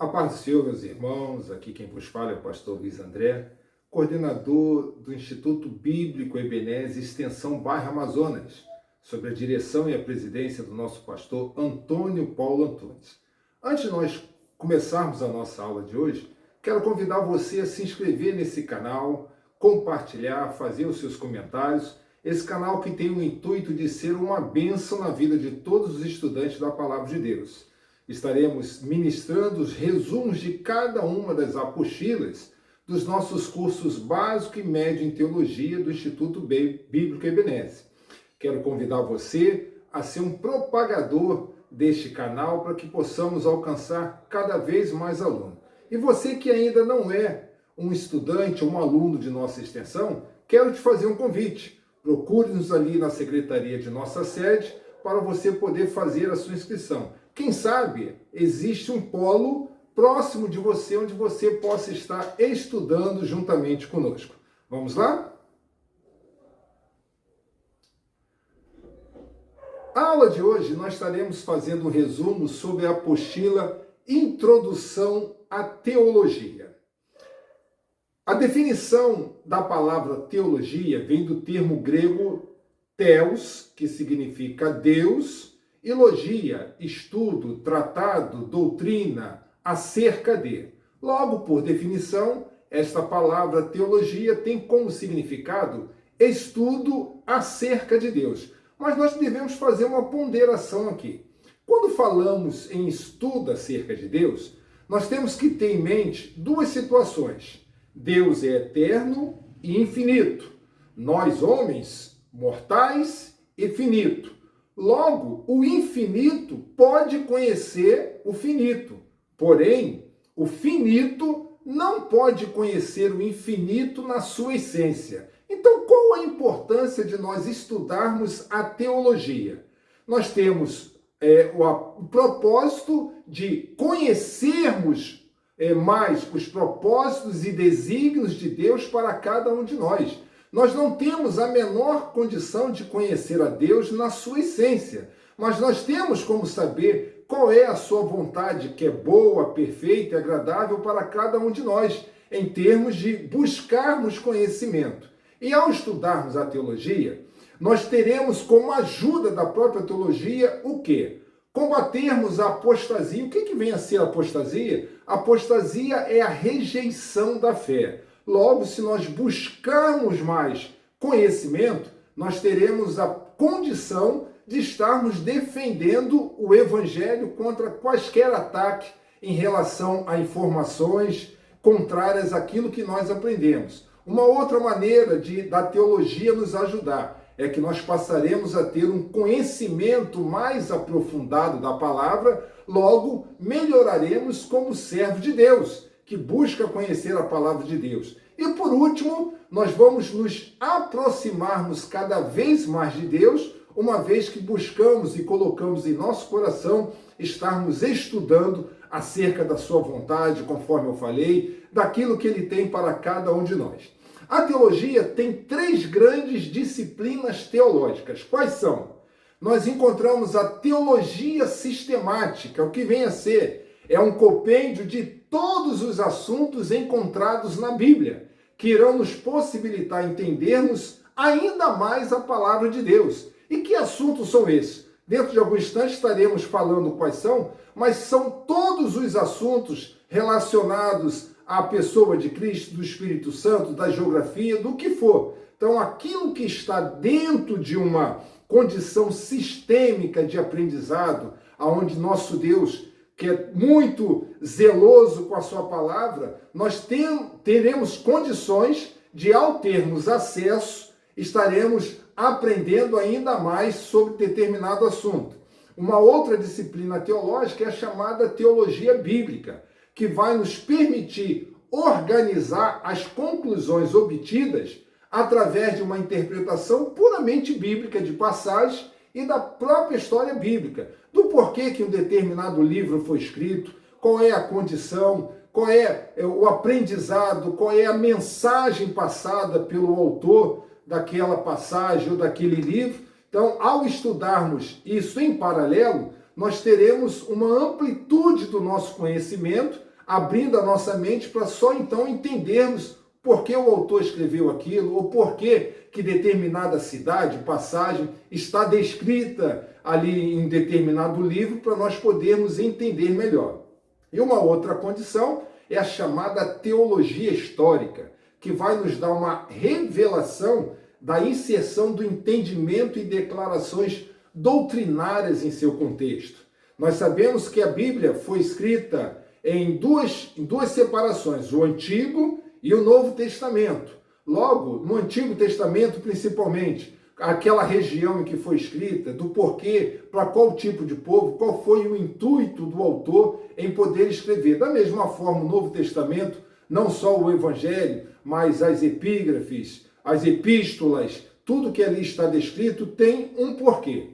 A paz do Senhor, meus irmãos, aqui quem vos fala é o pastor Luiz André, coordenador do Instituto Bíblico Ebenezer, extensão bairro Amazonas, sob a direção e a presidência do nosso pastor Antônio Paulo Antunes. Antes de nós começarmos a nossa aula de hoje, quero convidar você a se inscrever nesse canal, compartilhar, fazer os seus comentários. Esse canal que tem o intuito de ser uma bênção na vida de todos os estudantes da Palavra de Deus. Estaremos ministrando os resumos de cada uma das apostilas dos nossos cursos básico e médio em teologia do Instituto Bíblico Ebenezer. Quero convidar você a ser um propagador deste canal para que possamos alcançar cada vez mais alunos. E você que ainda não é um estudante ou um aluno de nossa extensão, quero te fazer um convite. Procure-nos ali na secretaria de nossa sede para você poder fazer a sua inscrição. Quem sabe existe um polo próximo de você onde você possa estar estudando juntamente conosco. Vamos lá? A aula de hoje nós estaremos fazendo um resumo sobre a apostila Introdução à Teologia. A definição da palavra teologia vem do termo grego theos, que significa Deus, e logia, estudo, tratado, doutrina, acerca de. Logo, por definição, esta palavra teologia tem como significado estudo acerca de Deus. Mas nós devemos fazer uma ponderação aqui. Quando falamos em estudo acerca de Deus, nós temos que ter em mente duas situações. Deus é eterno e infinito. Nós, homens, mortais e finito. Logo, o infinito pode conhecer o finito. Porém, o finito não pode conhecer o infinito na sua essência. Então, qual a importância de nós estudarmos a teologia? Nós temos o propósito de conhecermos mais os propósitos e desígnios de Deus para cada um de nós. Nós não temos a menor condição de conhecer a Deus na sua essência, mas nós temos como saber qual é a sua vontade, que é boa, perfeita e agradável para cada um de nós, em termos de buscarmos conhecimento. E ao estudarmos a teologia, nós teremos como ajuda da própria teologia o quê? Combatermos a apostasia. O que vem a ser a apostasia? A apostasia é a rejeição da fé. Logo, se nós buscarmos mais conhecimento, nós teremos a condição de estarmos defendendo o Evangelho contra quaisquer ataques em relação a informações contrárias àquilo que nós aprendemos. Uma outra maneira da teologia nos ajudar é que nós passaremos a ter um conhecimento mais aprofundado da palavra, logo melhoraremos como servo de Deus, que busca conhecer a palavra de Deus. E por último, nós vamos nos aproximarmos cada vez mais de Deus, uma vez que buscamos e colocamos em nosso coração estarmos estudando acerca da sua vontade, conforme eu falei, daquilo que ele tem para cada um de nós. A teologia tem 3 grandes disciplinas teológicas. Quais são? Nós encontramos a teologia sistemática, o que vem a ser é um compêndio de todos os assuntos encontrados na Bíblia, que irão nos possibilitar entendermos ainda mais a palavra de Deus. E que assuntos são esses? Dentro de algum instante estaremos falando quais são, mas são todos os assuntos relacionados à pessoa de Cristo, do Espírito Santo, da geografia, do que for. Então, aquilo que está dentro de uma condição sistêmica de aprendizado, aonde nosso Deus, que é muito zeloso com a sua palavra, nós teremos condições de, ao termos acesso, estaremos aprendendo ainda mais sobre determinado assunto. Uma outra disciplina teológica é a chamada teologia bíblica, que vai nos permitir organizar as conclusões obtidas através de uma interpretação puramente bíblica de passagens e da própria história bíblica, do porquê que um determinado livro foi escrito, qual é a condição, qual é o aprendizado, qual é a mensagem passada pelo autor daquela passagem ou daquele livro. Então, ao estudarmos isso em paralelo, nós teremos uma amplitude do nosso conhecimento abrindo a nossa mente para só então entendermos por que o autor escreveu aquilo, ou por que determinada cidade, passagem, está descrita ali em determinado livro, para nós podermos entender melhor. E uma outra condição é a chamada teologia histórica, que vai nos dar uma revelação da inserção do entendimento e declarações doutrinárias em seu contexto. Nós sabemos que a Bíblia foi escrita em duas separações, o Antigo e o Novo Testamento. Logo, no Antigo Testamento, principalmente, aquela região em que foi escrita, do porquê, para qual tipo de povo, qual foi o intuito do autor em poder escrever. Da mesma forma, o Novo Testamento, não só o Evangelho, mas as epígrafes, as epístolas, tudo que ali está descrito tem um porquê.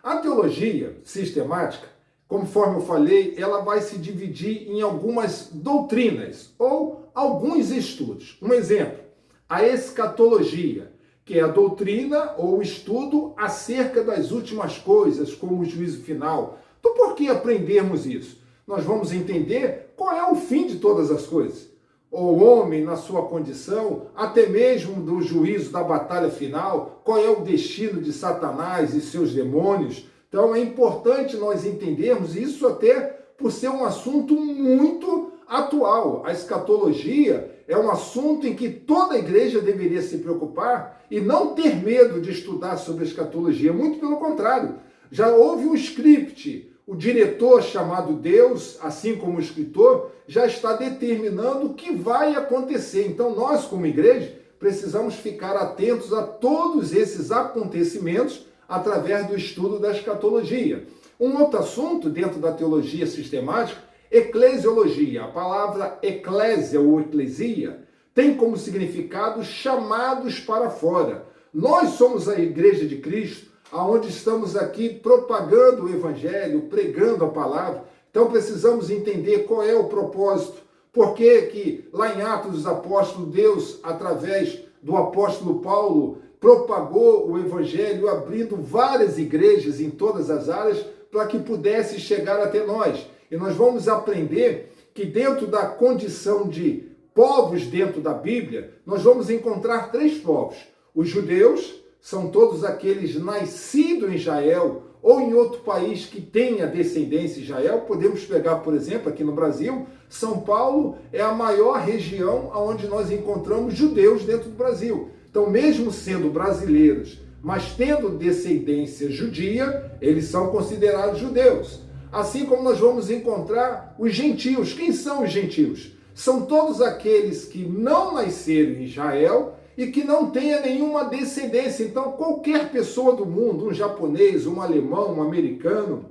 A teologia sistemática, conforme eu falei, ela vai se dividir em algumas doutrinas ou alguns estudos. Um exemplo, a escatologia, que é a doutrina ou o estudo acerca das últimas coisas, como o juízo final. Então, por que aprendermos isso? Nós vamos entender qual é o fim de todas as coisas. O homem na sua condição, até mesmo do juízo da batalha final, qual é o destino de Satanás e seus demônios. Então é importante nós entendermos isso, até por ser um assunto muito atual. A escatologia é um assunto em que toda a igreja deveria se preocupar e não ter medo de estudar sobre a escatologia. Muito pelo contrário, já houve um script. O diretor chamado Deus, assim como o escritor, já está determinando o que vai acontecer. Então nós, como igreja, precisamos ficar atentos a todos esses acontecimentos através do estudo da escatologia. Um outro assunto dentro da teologia sistemática, eclesiologia. A palavra eclésia ou eclesia tem como significado chamados para fora. Nós somos a igreja de Cristo, aonde estamos aqui propagando o evangelho, pregando a palavra. Então precisamos entender qual é o propósito. Por que lá em Atos dos Apóstolos, Deus, através do apóstolo Paulo, propagou o evangelho, abrindo várias igrejas em todas as áreas para que pudesse chegar até nós. E nós vamos aprender que dentro da condição de povos dentro da Bíblia, nós vamos encontrar três povos. Os judeus são todos aqueles nascidos em Israel ou em outro país que tenha descendência de Israel. Podemos pegar, por exemplo, aqui no Brasil, São Paulo é a maior região onde nós encontramos judeus dentro do Brasil. Então, mesmo sendo brasileiros, mas tendo descendência judia, eles são considerados judeus. Assim como nós vamos encontrar os gentios. Quem são os gentios? São todos aqueles que não nasceram em Israel e que não tenha nenhuma descendência. Então, qualquer pessoa do mundo, um japonês, um alemão, um americano,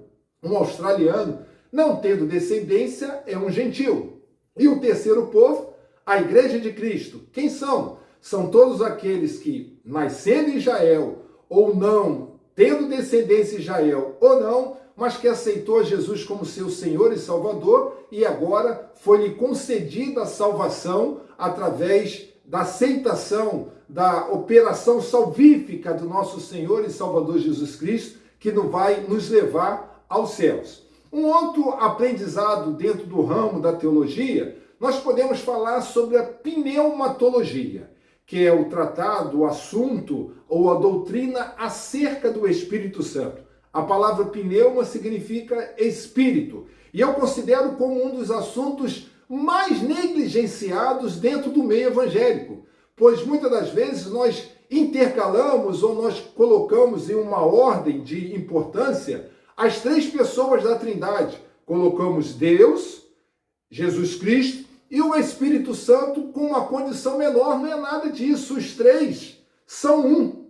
um australiano, não tendo descendência, é um gentil. E o terceiro povo, a Igreja de Cristo. Quem são? São todos aqueles que, nascendo em Israel ou não, tendo descendência em Israel ou não, mas que aceitou Jesus como seu Senhor e Salvador, e agora foi-lhe concedida a salvação através da aceitação da operação salvífica do nosso Senhor e Salvador Jesus Cristo, que vai nos levar aos céus. Um outro aprendizado dentro do ramo da teologia, nós podemos falar sobre a pneumatologia, que é o tratado, o assunto ou a doutrina acerca do Espírito Santo. A palavra pneuma significa espírito, e eu considero como um dos assuntos mais negligenciados dentro do meio evangélico, pois muitas das vezes nós intercalamos ou nós colocamos em uma ordem de importância as três pessoas da Trindade. Colocamos Deus, Jesus Cristo e o Espírito Santo com uma condição menor. Não é nada disso, os três são um.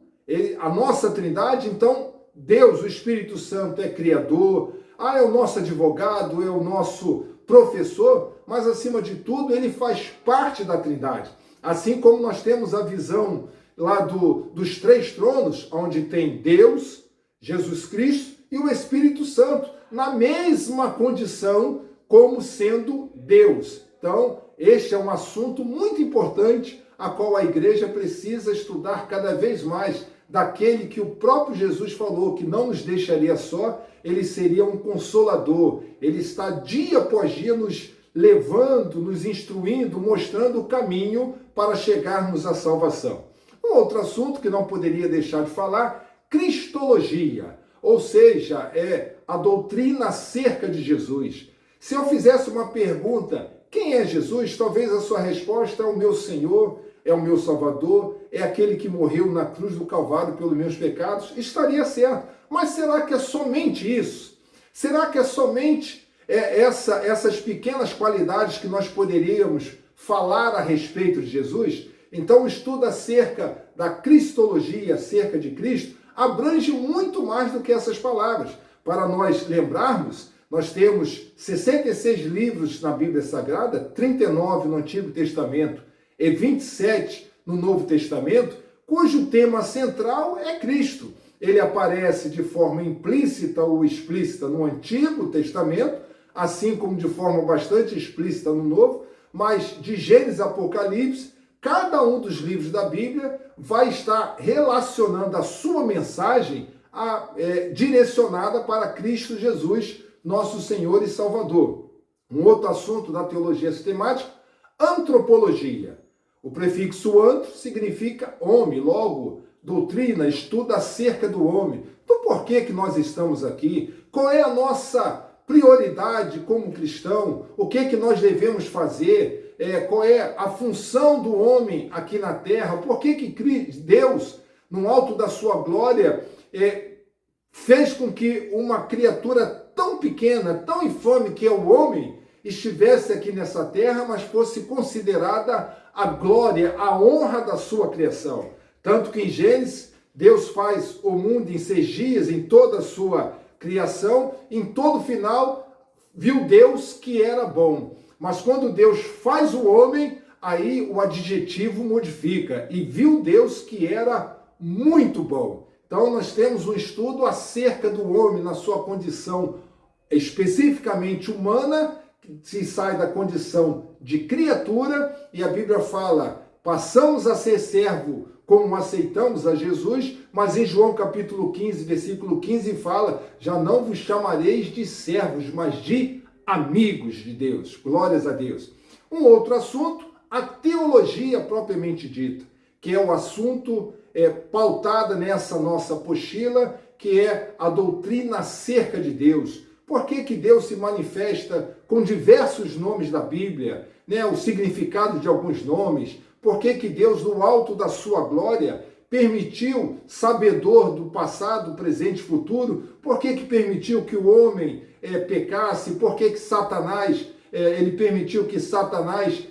A nossa Trindade, então, Deus, o Espírito Santo é criador, é o nosso advogado, é o nosso professor, mas acima de tudo ele faz parte da Trindade. Assim como nós temos a visão lá dos três tronos, onde tem Deus, Jesus Cristo e o Espírito Santo, na mesma condição como sendo Deus. Então, este é um assunto muito importante, a qual a igreja precisa estudar cada vez mais, daquele que o próprio Jesus falou que não nos deixaria só, ele seria um consolador, ele está dia após dia nos levando, nos instruindo, mostrando o caminho para chegarmos à salvação. Um outro assunto que não poderia deixar de falar, cristologia, ou seja, é a doutrina acerca de Jesus. Se eu fizesse uma pergunta, quem é Jesus? Talvez a sua resposta é o meu Senhor, é o meu Salvador, é aquele que morreu na cruz do Calvário pelos meus pecados, estaria certo. Mas será que é somente isso? Será que é somente essas pequenas qualidades que nós poderíamos falar a respeito de Jesus? Então o estudo acerca da cristologia, acerca de Cristo, abrange muito mais do que essas palavras. Para nós lembrarmos, nós temos 66 livros na Bíblia Sagrada, 39 no Antigo Testamento e 27 no Novo Testamento, cujo tema central é Cristo. Ele aparece de forma implícita ou explícita no Antigo Testamento, assim como de forma bastante explícita no Novo, mas de Gênesis a Apocalipse, cada um dos livros da Bíblia vai estar relacionando a sua mensagem direcionada para Cristo Jesus, nosso Senhor e Salvador. Um outro assunto da teologia sistemática, antropologia. O prefixo antro significa homem, logo, doutrina, estuda acerca do homem. Então, por que nós estamos aqui? Qual é a nossa prioridade como cristão? O que nós devemos fazer? Qual é a função do homem aqui na terra? Por que Deus, no alto da sua glória, fez com que uma criatura tão pequena, tão infame que é o homem, estivesse aqui nessa terra, mas fosse considerada a glória, a honra da sua criação? Tanto que em Gênesis, Deus faz o mundo em 6 dias, em toda a sua criação, em todo o final, viu Deus que era bom. Mas quando Deus faz o homem, aí o adjetivo modifica. E viu Deus que era muito bom. Então nós temos um estudo acerca do homem na sua condição especificamente humana, que se sai da condição de criatura, e a Bíblia fala, passamos a ser servo como aceitamos a Jesus, mas em João capítulo 15, versículo 15 fala, já não vos chamareis de servos, mas de amigos de Deus. Glórias a Deus. Um outro assunto, a teologia propriamente dita, que é o assunto pautada nessa nossa apostila, que é a doutrina acerca de Deus. Por que Deus se manifesta com diversos nomes da Bíblia, né? O significado de alguns nomes? Por que Deus, no alto da sua glória, permitiu, sabedor do passado, presente e futuro? Por que permitiu que o homem pecasse? Por que Satanás, ele permitiu que Satanás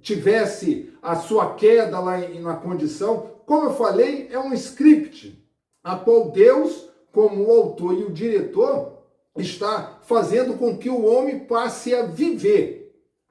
tivesse a sua queda lá na condição? Como eu falei, é um script, a qual Deus, como o autor e o diretor, está fazendo com que o homem passe a viver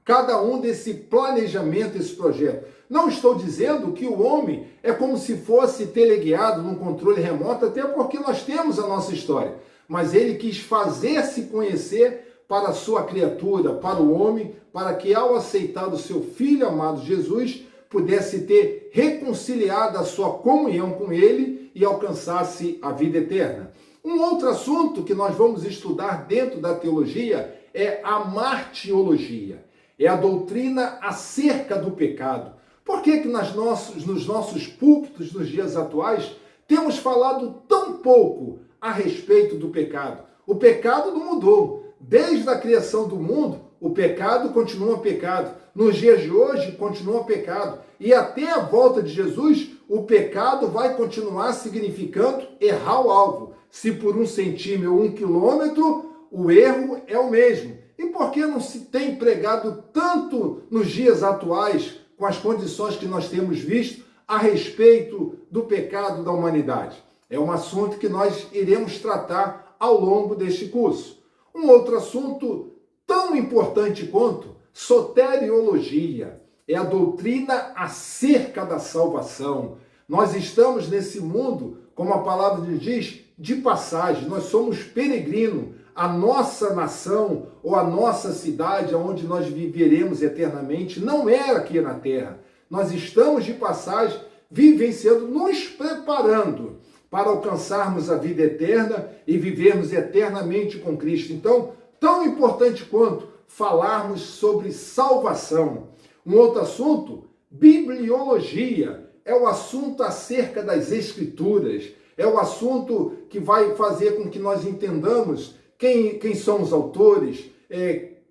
cada um desse planejamento, esse projeto. Não estou dizendo que o homem é como se fosse teleguiado num controle remoto, até porque nós temos a nossa história. Mas ele quis fazer-se conhecer para a sua criatura, para o homem, para que ao aceitar o seu Filho amado Jesus, pudesse ter reconciliado a sua comunhão com ele e alcançasse a vida eterna. Um outro assunto que nós vamos estudar dentro da teologia é a martiologia. É a doutrina acerca do pecado. Por que nos nossos púlpitos, nos dias atuais, temos falado tão pouco a respeito do pecado? O pecado não mudou. Desde a criação do mundo, o pecado continua pecado. Nos dias de hoje, continua pecado. E até a volta de Jesus, o pecado vai continuar significando errar o alvo. Se por 1 centímetro ou 1 quilômetro, o erro é o mesmo. E por que não se tem pregado tanto nos dias atuais, com as condições que nós temos visto, a respeito do pecado da humanidade? É um assunto que nós iremos tratar ao longo deste curso. Um outro assunto tão importante quanto soteriologia, é a doutrina acerca da salvação. Nós estamos nesse mundo, como a palavra diz, de passagem. Nós somos peregrinos. A nossa nação ou a nossa cidade, onde nós viveremos eternamente, não é aqui na terra. Nós estamos de passagem, vivenciando, nos preparando para alcançarmos a vida eterna e vivermos eternamente com Cristo. Então, tão importante quanto falarmos sobre salvação. Um outro assunto, bibliologia, é o assunto acerca das Escrituras, é o assunto que vai fazer com que nós entendamos quem são os autores,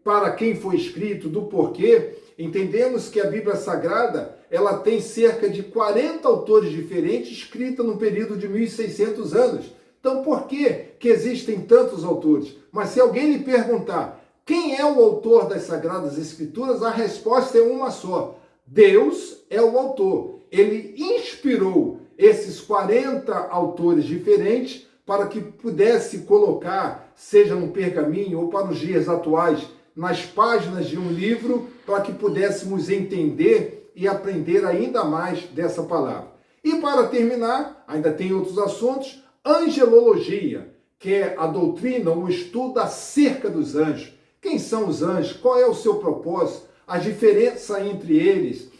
para quem foi escrito, do porquê. Entendemos que a Bíblia Sagrada, ela tem cerca de 40 autores diferentes, escrita num período de 1.600 anos. Então, por que existem tantos autores? Mas se alguém lhe perguntar quem é o autor das Sagradas Escrituras, a resposta é uma só: Deus é o autor. Ele inspirou esses 40 autores diferentes para que pudesse colocar, seja no pergaminho ou para os dias atuais, nas páginas de um livro, para que pudéssemos entender e aprender ainda mais dessa palavra. E para terminar, ainda tem outros assuntos, angelologia, que é a doutrina, o estudo acerca dos anjos. Quem são os anjos? Qual é o seu propósito? A diferença entre eles?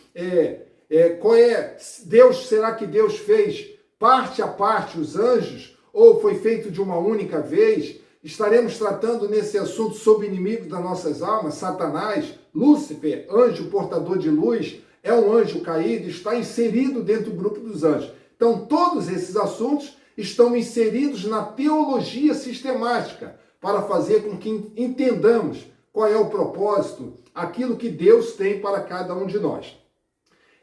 Será que Deus fez parte a parte os anjos? Ou foi feito de uma única vez? Estaremos tratando nesse assunto sobre o inimigo das nossas almas, Satanás, Lúcifer, anjo portador de luz, é um anjo caído, está inserido dentro do grupo dos anjos. Então, todos esses assuntos estão inseridos na teologia sistemática, para fazer com que entendamos qual é o propósito, aquilo que Deus tem para cada um de nós.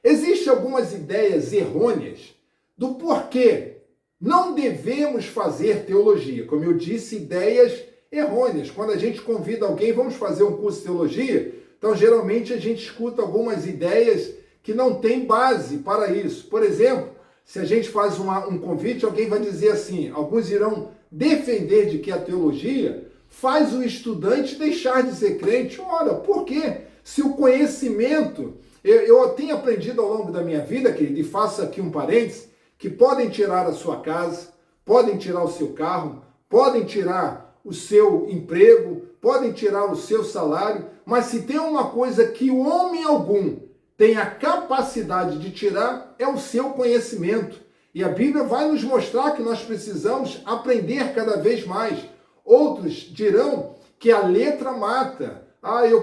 Existem algumas ideias errôneas do porquê não devemos fazer teologia. Como eu disse, ideias errôneas. Quando a gente convida alguém, vamos fazer um curso de teologia, então geralmente a gente escuta algumas ideias que não têm base para isso. Por exemplo, se a gente faz um convite, alguém vai dizer assim, alguns irão defender de que a teologia faz o estudante deixar de ser crente. Ora, por quê? Se o conhecimento, eu tenho aprendido ao longo da minha vida, querido, e faço aqui um parênteses, que podem tirar a sua casa, podem tirar o seu carro, podem tirar o seu emprego, podem tirar o seu salário, mas se tem uma coisa que o homem algum tem a capacidade de tirar, é o seu conhecimento. E a Bíblia vai nos mostrar que nós precisamos aprender cada vez mais. Outros dirão que a letra mata. Eu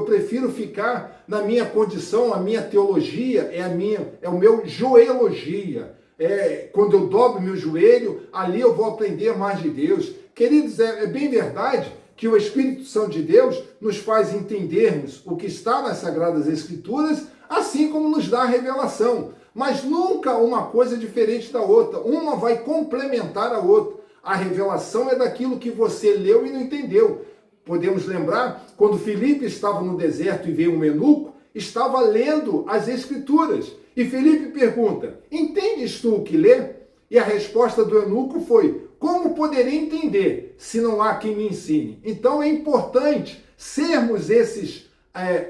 prefiro ficar na minha condição, a minha teologia é o meu joelogia. Quando eu dobro meu joelho, ali eu vou aprender mais de Deus. Queridos, é bem verdade que o Espírito Santo de Deus nos faz entendermos o que está nas Sagradas Escrituras, assim como nos dá a revelação. Mas nunca uma coisa diferente da outra. Uma vai complementar a outra. A revelação é daquilo que você leu e não entendeu. Podemos lembrar, quando Filipe estava no deserto e veio um eunuco, estava lendo as Escrituras. E Filipe pergunta, entendes tu o que lê? E a resposta do eunuco foi, como poderei entender se não há quem me ensine? Então é importante sermos esses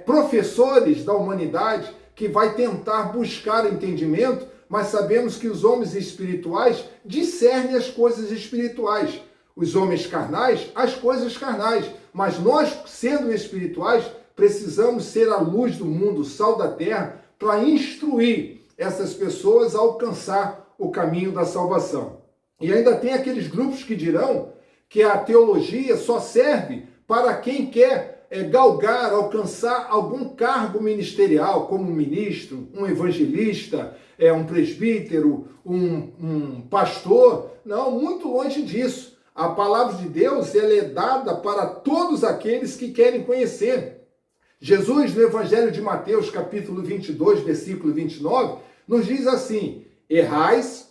professores da humanidade que vai tentar buscar entendimento, mas sabemos que os homens espirituais discernem as coisas espirituais. Os homens carnais, as coisas carnais. Mas nós, sendo espirituais, precisamos ser a luz do mundo, o sal da terra, para instruir essas pessoas a alcançar o caminho da salvação. E ainda tem aqueles grupos que dirão que a teologia só serve para quem quer galgar, alcançar algum cargo ministerial, como um ministro, um evangelista, um presbítero, um pastor. Não, muito longe disso. A palavra de Deus ela é dada para todos aqueles que querem conhecer. Jesus, no Evangelho de Mateus, capítulo 22, versículo 29, nos diz assim, errais,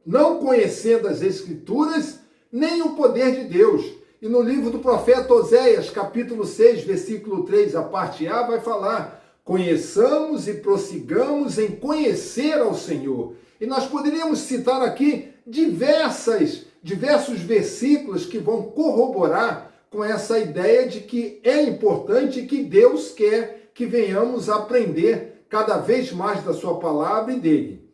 não conhecendo as Escrituras, nem o poder de Deus. E no livro do profeta Oséias, capítulo 6, versículo 3, a parte A, vai falar, conheçamos e prossigamos em conhecer ao Senhor. E nós poderíamos citar aqui diversos versículos que vão corroborar com essa ideia de que é importante e que Deus quer que venhamos a aprender cada vez mais da sua palavra e dele.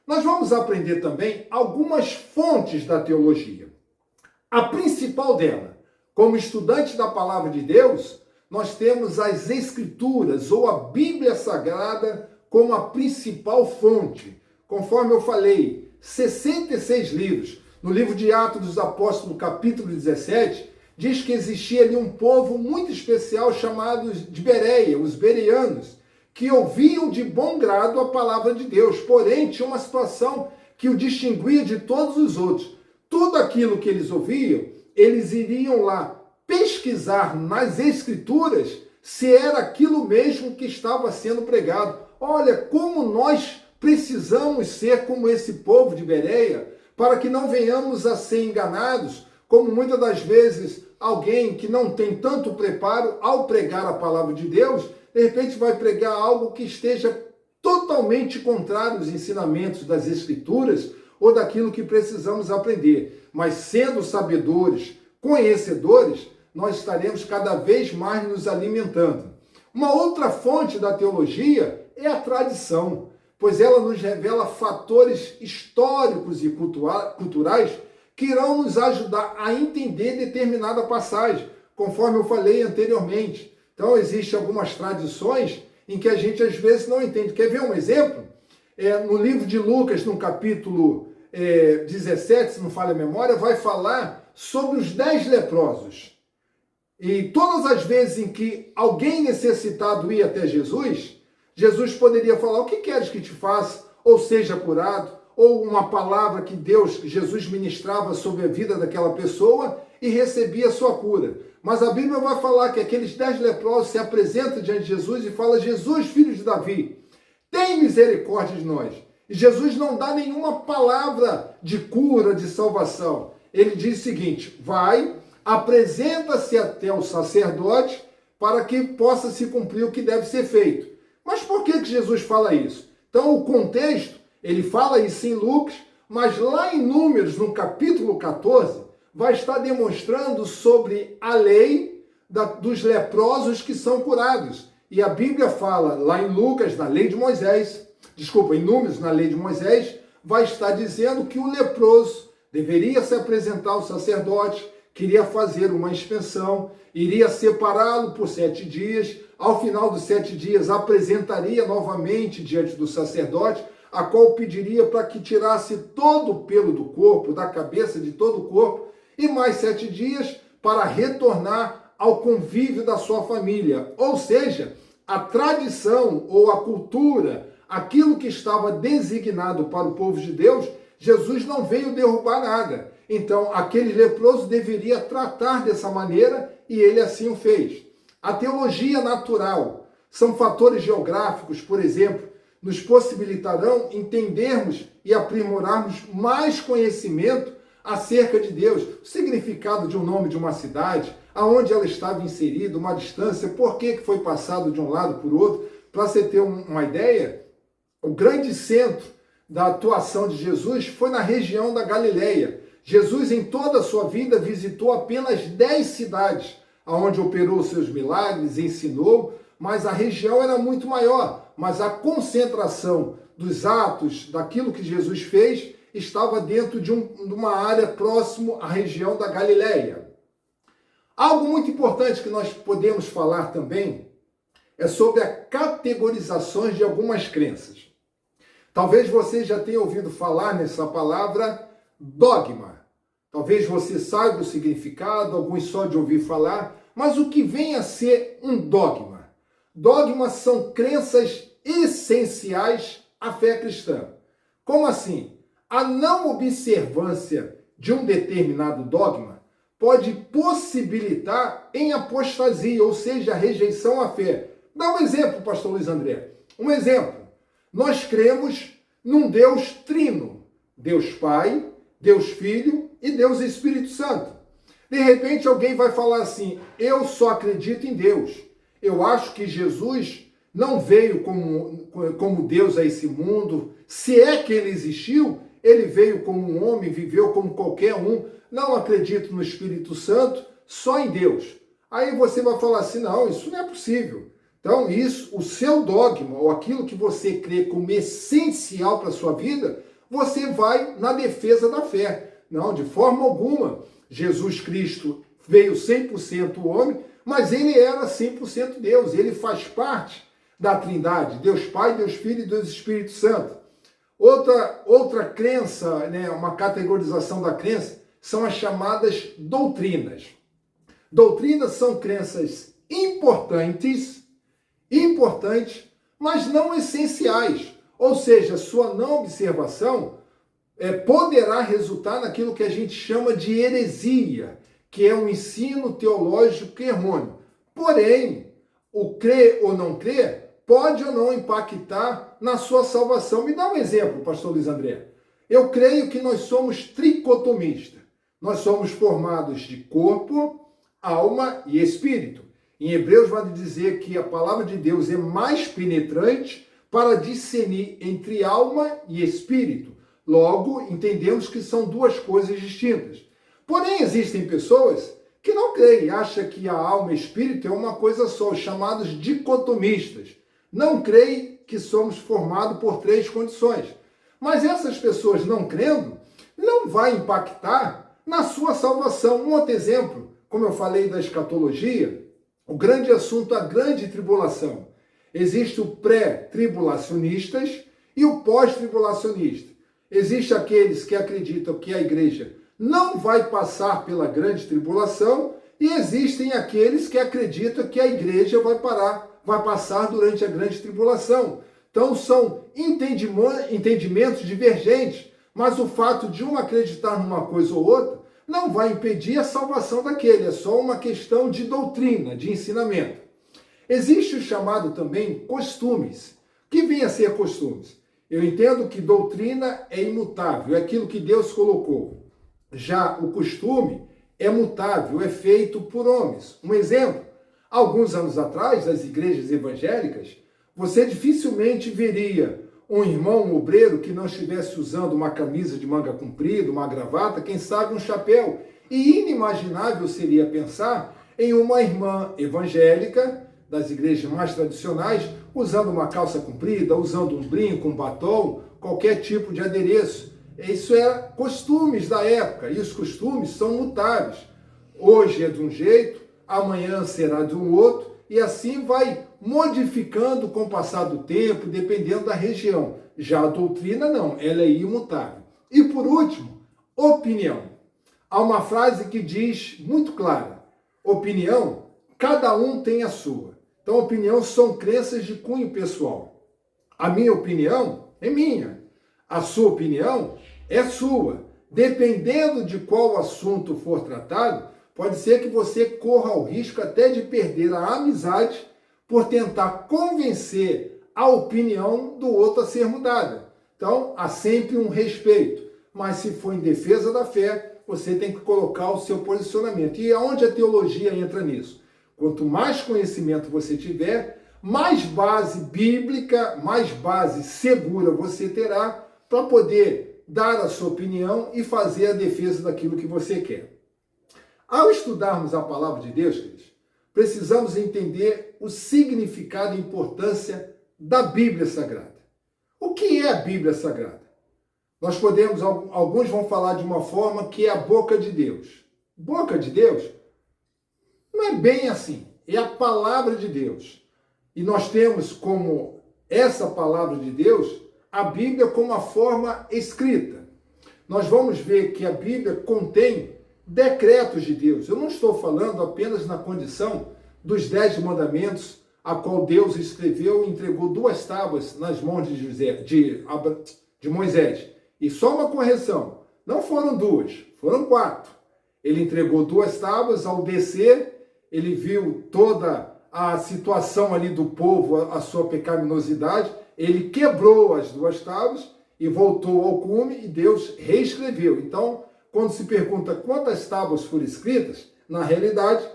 Nós vamos aprender também algumas fontes da teologia. A principal dela, como estudante da palavra de Deus, nós temos as Escrituras ou a Bíblia Sagrada como a principal fonte. Conforme eu falei, 66 livros. No livro de Atos dos Apóstolos, capítulo 17, diz que existia ali um povo muito especial chamado de Bereia, os bereanos, que ouviam de bom grado a palavra de Deus, porém tinha uma situação que o distinguia de todos os outros. Tudo aquilo que eles ouviam, eles iriam lá pesquisar nas Escrituras se era aquilo mesmo que estava sendo pregado. Olha, como nós precisamos ser como esse povo de Bereia, para que não venhamos a ser enganados, como muitas das vezes alguém que não tem tanto preparo, ao pregar a palavra de Deus, de repente vai pregar algo que esteja totalmente contrário aos ensinamentos das Escrituras ou daquilo que precisamos aprender. Mas sendo sabedores, conhecedores, nós estaremos cada vez mais nos alimentando. Uma outra fonte da teologia é a tradição, pois ela nos revela fatores históricos e culturais que irão nos ajudar a entender determinada passagem, conforme eu falei anteriormente. Então, existem algumas tradições em que a gente às vezes não entende. Quer ver um exemplo? No livro de Lucas, no capítulo 17, se não falha a memória, vai falar sobre os 10 leprosos. E todas as vezes em que alguém necessitado ia até Jesus, Jesus poderia falar: o que queres que te faça? Ou seja curado, ou uma palavra que Jesus ministrava sobre a vida daquela pessoa e recebia a sua cura. Mas a Bíblia vai falar que aqueles 10 leprosos se apresentam diante de Jesus e fala: Jesus, filho de Davi, tem misericórdia de nós. E Jesus não dá nenhuma palavra de cura, de salvação. Ele diz o seguinte: vai, apresenta-se até o sacerdote para que possa se cumprir o que deve ser feito. Mas por que Jesus fala isso? Então, o contexto, ele fala isso em Lucas, mas lá em Números, no capítulo 14, vai estar demonstrando sobre a lei dos leprosos que são curados. E a Bíblia fala, lá em Lucas, na lei de Moisés, em Números, na lei de Moisés, vai estar dizendo que o leproso deveria se apresentar ao sacerdote, queria fazer uma inspeção, iria separá-lo por 7 dias, ao final dos 7 dias apresentaria novamente diante do sacerdote, a qual pediria para que tirasse todo o pelo do corpo, da cabeça, de todo o corpo, e mais 7 dias para retornar ao convívio da sua família. Ou seja, a tradição ou a cultura, aquilo que estava designado para o povo de Deus, Jesus não veio derrubar nada. Então, aquele leproso deveria tratar dessa maneira e ele assim o fez. A teologia natural são fatores geográficos, por exemplo, nos possibilitarão entendermos e aprimorarmos mais conhecimento acerca de Deus, o significado de um nome de uma cidade, aonde ela estava inserida, uma distância, por que foi passado de um lado para o outro. Para você ter uma ideia, o grande centro da atuação de Jesus foi na região da Galileia. Jesus, em toda a sua vida, visitou apenas 10 cidades, onde operou seus milagres, ensinou, mas a região era muito maior. Mas a concentração dos atos, daquilo que Jesus fez, estava dentro de uma área próximo à região da Galileia. Algo muito importante que nós podemos falar também é sobre as categorizações de algumas crenças. Talvez você já tenha ouvido falar nessa palavra dogma. Talvez você saiba o significado, alguns só de ouvir falar, mas o que vem a ser um dogma? Dogmas são crenças essenciais à fé cristã. Como assim? A não observância de um determinado dogma pode possibilitar em apostasia, ou seja, a rejeição à fé. Dá um exemplo, pastor Luiz André. Um exemplo. Nós cremos num Deus trino. Deus Pai, Deus Filho e Deus Espírito Santo. De repente alguém vai falar assim: eu só acredito em Deus. Eu acho que Jesus não veio como Deus a esse mundo. Se é que ele existiu, ele veio como um homem, viveu como qualquer um. Não acredito no Espírito Santo, só em Deus. Aí você vai falar assim: não, isso não é possível. Então, o seu dogma, ou aquilo que você crê como essencial para a sua vida, você vai na defesa da fé. Não, de forma alguma. Jesus Cristo veio 100% homem, mas ele era 100% Deus. Ele faz parte da Trindade, Deus Pai, Deus Filho e Deus Espírito Santo. Outra crença, uma categorização da crença, são as chamadas doutrinas. Doutrinas são crenças importantes, mas não essenciais. Ou seja, sua não observação poderá resultar naquilo que a gente chama de heresia, que é um ensino teológico errôneo. Porém, o crer ou não crer pode ou não impactar na sua salvação. Me dá um exemplo, pastor Luiz André. Eu creio que nós somos tricotomistas. Nós somos formados de corpo, alma e espírito. Em Hebreus vai dizer que a palavra de Deus é mais penetrante para discernir entre alma e espírito. Logo, entendemos que são duas coisas distintas. Porém, existem pessoas que não creem, acham que a alma e espírito é uma coisa só, chamados dicotomistas. Não creem que somos formados por três condições. Mas essas pessoas não crendo, não vai impactar na sua salvação. Um outro exemplo, como eu falei da escatologia, o grande assunto, a grande tribulação. Existe o pré-tribulacionistas e o pós-tribulacionista. Existe aqueles que acreditam que a igreja não vai passar pela grande tribulação e existem aqueles que acreditam que a igreja vai passar durante a grande tribulação. Então são entendimentos divergentes, mas o fato de um acreditar numa coisa ou outra não vai impedir a salvação daquele, é só uma questão de doutrina, de ensinamento. Existe o chamado também costumes. O que vem a ser costumes? Eu entendo que doutrina é imutável, é aquilo que Deus colocou. Já o costume é mutável, é feito por homens. Um exemplo, alguns anos atrás, nas igrejas evangélicas, você dificilmente veria um irmão, um obreiro, que não estivesse usando uma camisa de manga comprida, uma gravata, quem sabe um chapéu. E inimaginável seria pensar em uma irmã evangélica, das igrejas mais tradicionais, usando uma calça comprida, usando um brinco, um batom, qualquer tipo de adereço. Isso é costumes da época, e os costumes são mutáveis. Hoje é de um jeito, amanhã será de um outro, e assim vai modificando com o passar do tempo, dependendo da região. Já a doutrina não, ela é imutável. E por último, opinião. Há uma frase que diz muito clara, opinião, cada um tem a sua. Então, opinião são crenças de cunho pessoal. A minha opinião é minha. A sua opinião é sua. Dependendo de qual assunto for tratado, pode ser que você corra o risco até de perder a amizade por tentar convencer a opinião do outro a ser mudada. Então, há sempre um respeito. Mas se for em defesa da fé, você tem que colocar o seu posicionamento. E aonde a teologia entra nisso? Quanto mais conhecimento você tiver, mais base bíblica, mais base segura você terá para poder dar a sua opinião e fazer a defesa daquilo que você quer. Ao estudarmos a palavra de Deus, queridos, precisamos entender o significado e importância da Bíblia Sagrada. O que é a Bíblia Sagrada? Nós podemos, alguns vão falar de uma forma que é a boca de Deus. Boca de Deus? Não é bem assim. É a palavra de Deus. E nós temos como essa palavra de Deus a Bíblia como a forma escrita. Nós vamos ver que a Bíblia contém decretos de Deus. Eu não estou falando apenas na condição dos 10 mandamentos, a qual Deus escreveu e entregou 2 tábuas nas mãos de Moisés. E só uma correção, não foram 2, foram 4. Ele entregou 2 tábuas, ao descer, ele viu toda a situação ali do povo, a sua pecaminosidade, ele quebrou as 2 tábuas e voltou ao cume e Deus reescreveu. Então, quando se pergunta quantas tábuas foram escritas, na realidade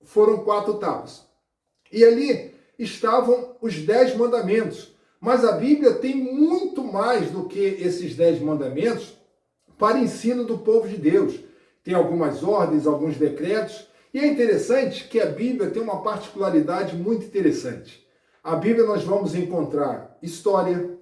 foram 4 tábuas. E ali estavam os 10 mandamentos. Mas a Bíblia tem muito mais do que esses 10 mandamentos para ensino do povo de Deus. Tem algumas ordens, alguns decretos. E é interessante que a Bíblia tem uma particularidade muito interessante. A Bíblia nós vamos encontrar história,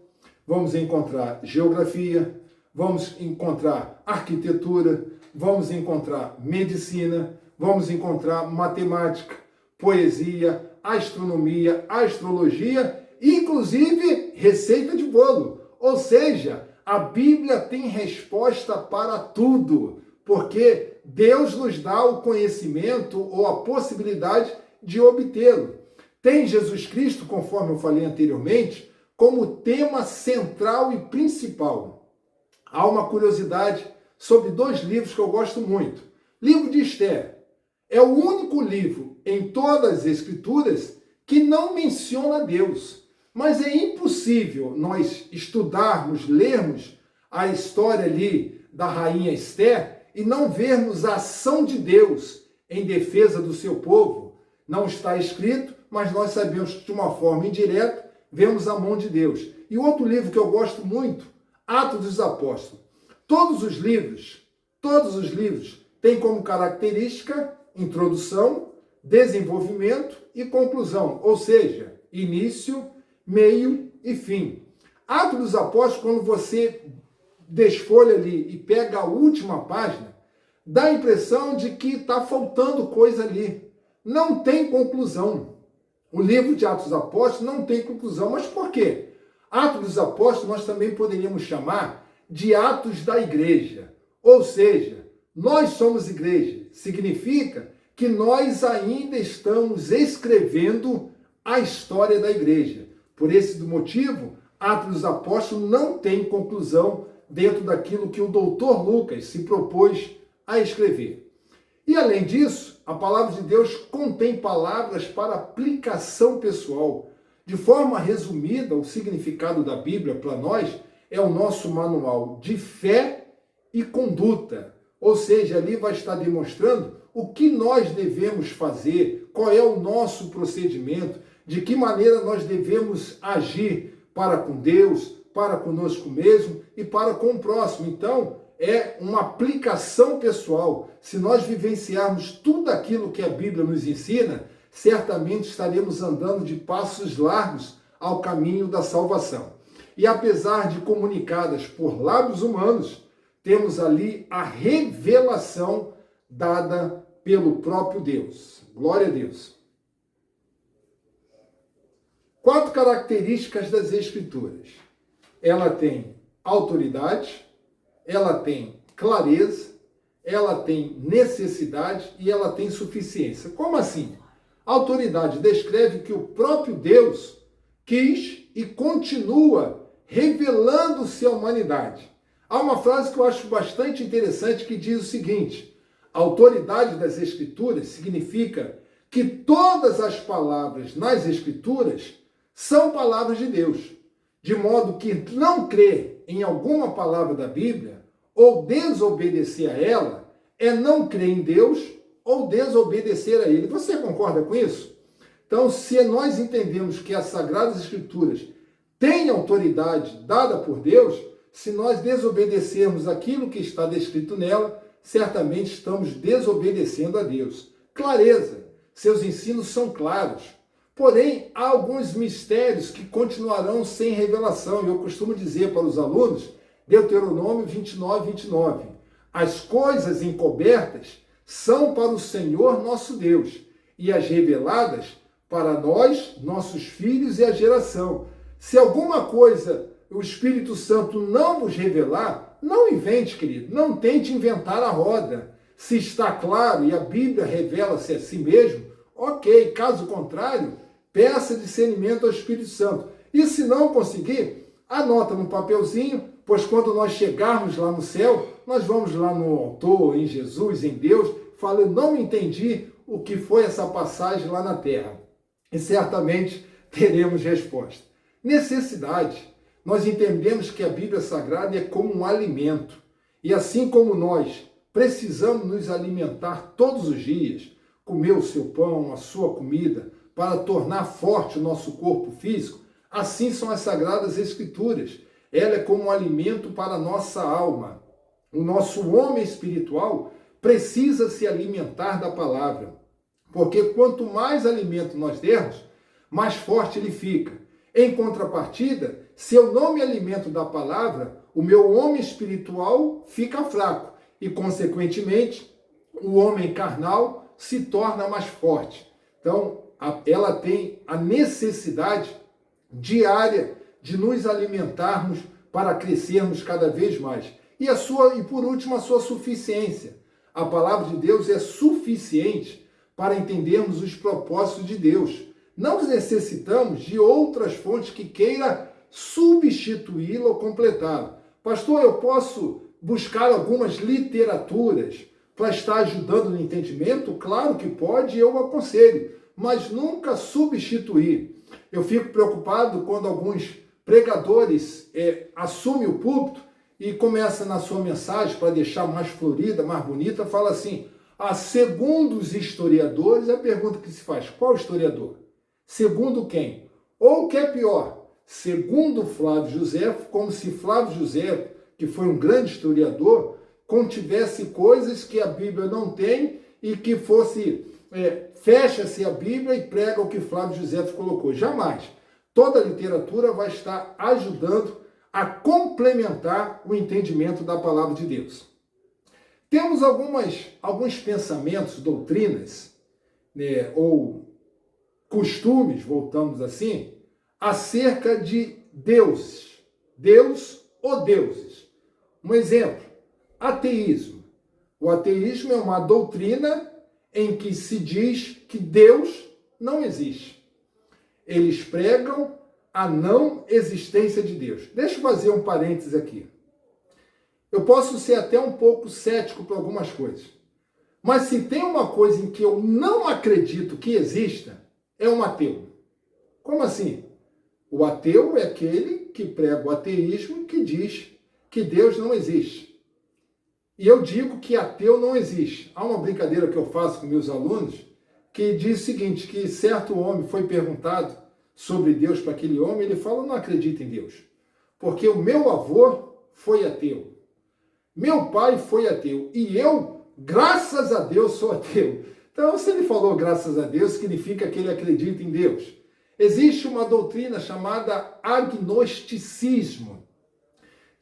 vamos encontrar geografia, vamos encontrar arquitetura, vamos encontrar medicina, vamos encontrar matemática, poesia, astronomia, astrologia, inclusive receita de bolo. Ou seja, a Bíblia tem resposta para tudo, porque Deus nos dá o conhecimento ou a possibilidade de obtê-lo. Tem Jesus Cristo, conforme eu falei anteriormente, como tema central e principal. Há uma curiosidade sobre 2 livros que eu gosto muito. Livro de Esther é o único livro em todas as Escrituras que não menciona Deus. Mas é impossível nós estudarmos, lermos a história ali da rainha Esther e não vermos a ação de Deus em defesa do seu povo. Não está escrito, mas nós sabemos que de uma forma indireta vemos a mão de Deus. E outro livro que eu gosto muito, Atos dos Apóstolos. Todos os livros têm como característica introdução, desenvolvimento e conclusão, ou seja, início, meio e fim. Atos dos Apóstolos, quando você desfolha ali e pega a última página, dá a impressão de que está faltando coisa ali. Não tem conclusão. O livro de Atos dos Apóstolos não tem conclusão. Mas por quê? Atos dos Apóstolos nós também poderíamos chamar de Atos da Igreja. Ou seja, nós somos igreja. Significa que nós ainda estamos escrevendo a história da igreja. Por esse motivo, Atos dos Apóstolos não tem conclusão dentro daquilo que o doutor Lucas se propôs a escrever. E além disso, a palavra de Deus contém palavras para aplicação pessoal. De forma resumida, o significado da Bíblia para nós é o nosso manual de fé e conduta. Ou seja, ali vai estar demonstrando o que nós devemos fazer, qual é o nosso procedimento, de que maneira nós devemos agir para com Deus, para conosco mesmo e para com o próximo. Então, é uma aplicação pessoal. Se nós vivenciarmos tudo aquilo que a Bíblia nos ensina, certamente estaremos andando de passos largos ao caminho da salvação. E apesar de comunicadas por lábios humanos, temos ali a revelação dada pelo próprio Deus. Glória a Deus. 4 características das Escrituras. Ela tem autoridade, ela tem clareza, ela tem necessidade e ela tem suficiência. Como assim? A autoridade descreve que o próprio Deus quis e continua revelando-se à humanidade. Há uma frase que eu acho bastante interessante que diz o seguinte: a autoridade das Escrituras significa que todas as palavras nas Escrituras são palavras de Deus, de modo que não crer em alguma palavra da Bíblia ou desobedecer a ela é não crer em Deus ou desobedecer a Ele. Você concorda com isso? Então, se nós entendemos que as Sagradas Escrituras têm autoridade dada por Deus, se nós desobedecermos aquilo que está descrito nela, certamente estamos desobedecendo a Deus. Clareza, seus ensinos são claros. Porém, há alguns mistérios que continuarão sem revelação. E eu costumo dizer para os alunos, Deuteronômio 29, 29. As coisas encobertas são para o Senhor nosso Deus, e as reveladas para nós, nossos filhos e a geração. Se alguma coisa o Espírito Santo não vos revelar, não invente, querido, não tente inventar a roda. Se está claro e a Bíblia revela-se a si mesmo, ok. Caso contrário, peça discernimento ao Espírito Santo. E se não conseguir, anota no papelzinho, pois quando nós chegarmos lá no céu, nós vamos lá no autor, em Jesus, em Deus, fala, eu não entendi o que foi essa passagem lá na terra. E certamente teremos resposta. Necessidade. Nós entendemos que a Bíblia Sagrada é como um alimento. E assim como nós precisamos nos alimentar todos os dias, comer o seu pão, a sua comida, para tornar forte o nosso corpo físico, assim são as Sagradas Escrituras. Ela é como um alimento para a nossa alma. O nosso homem espiritual precisa se alimentar da palavra. Porque quanto mais alimento nós dermos, mais forte ele fica. Em contrapartida, se eu não me alimento da palavra, o meu homem espiritual fica fraco e, consequentemente, o homem carnal se torna mais forte. Então, ela tem a necessidade diária de nos alimentarmos para crescermos cada vez mais. E por último, a sua suficiência. A palavra de Deus é suficiente para entendermos os propósitos de Deus. Não necessitamos de outras fontes que queira substituí-la ou completá-la. Pastor, eu posso buscar algumas literaturas para estar ajudando no entendimento? Claro que pode, eu aconselho, mas nunca substituir. Eu fico preocupado quando alguns pregadores assumem o púlpito e começa na sua mensagem, para deixar mais florida, mais bonita, fala assim, segundo os historiadores, a pergunta que se faz, qual historiador? Segundo quem? Ou o que é pior, segundo Flávio Josefo, como se Flávio Josefo, que foi um grande historiador, contivesse coisas que a Bíblia não tem e que fosse, fecha-se a Bíblia e prega o que Flávio Josefo colocou. Jamais. Toda a literatura vai estar ajudando a complementar o entendimento da palavra de Deus. Temos alguns pensamentos, doutrinas, né, ou costumes, voltamos assim, acerca de deuses. Deus ou deuses. Um exemplo, ateísmo. O ateísmo é uma doutrina em que se diz que Deus não existe. Eles pregam a não existência de Deus. Deixa eu fazer um parênteses aqui. Eu posso ser até um pouco cético para algumas coisas. Mas se tem uma coisa em que eu não acredito que exista, é um ateu. Como assim? O ateu é aquele que prega o ateísmo e que diz que Deus não existe. E eu digo que ateu não existe. Há uma brincadeira que eu faço com meus alunos que diz o seguinte, que certo homem foi perguntado sobre Deus para aquele homem, ele fala, eu não acredito em Deus, porque o meu avô foi ateu, meu pai foi ateu, e eu, graças a Deus, sou ateu. Então, se ele falou graças a Deus, significa que ele acredita em Deus. Existe uma doutrina chamada agnosticismo.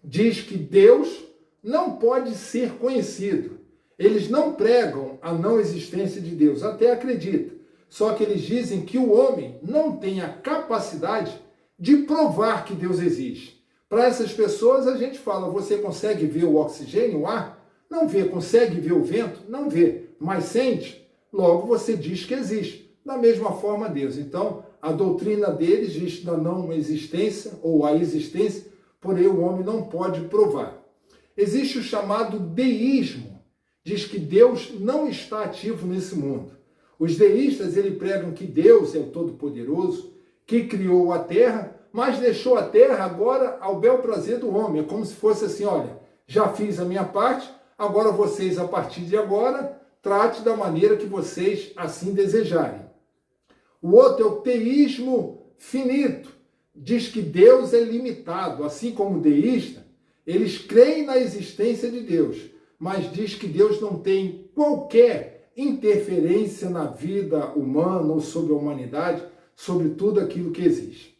Diz que Deus não pode ser conhecido. Eles não pregam a não existência de Deus, até acreditam. Só que eles dizem que o homem não tem a capacidade de provar que Deus existe. Para essas pessoas a gente fala, você consegue ver o oxigênio, o ar? Não vê. Consegue ver o vento? Não vê. Mas sente? Logo você diz que existe. Da mesma forma Deus. Então a doutrina deles diz da não existência ou a existência, porém o homem não pode provar. Existe o chamado deísmo. Diz que Deus não está ativo nesse mundo. Os deístas, eles pregam que Deus é o Todo-Poderoso, que criou a terra, mas deixou a terra agora ao bel prazer do homem. É como se fosse assim, olha, já fiz a minha parte, agora vocês, a partir de agora, trate da maneira que vocês assim desejarem. O outro é o teísmo finito. Diz que Deus é limitado, assim como o deísta, eles creem na existência de Deus, mas diz que Deus não tem qualquer interferência na vida humana ou sobre a humanidade, sobre tudo aquilo que existe.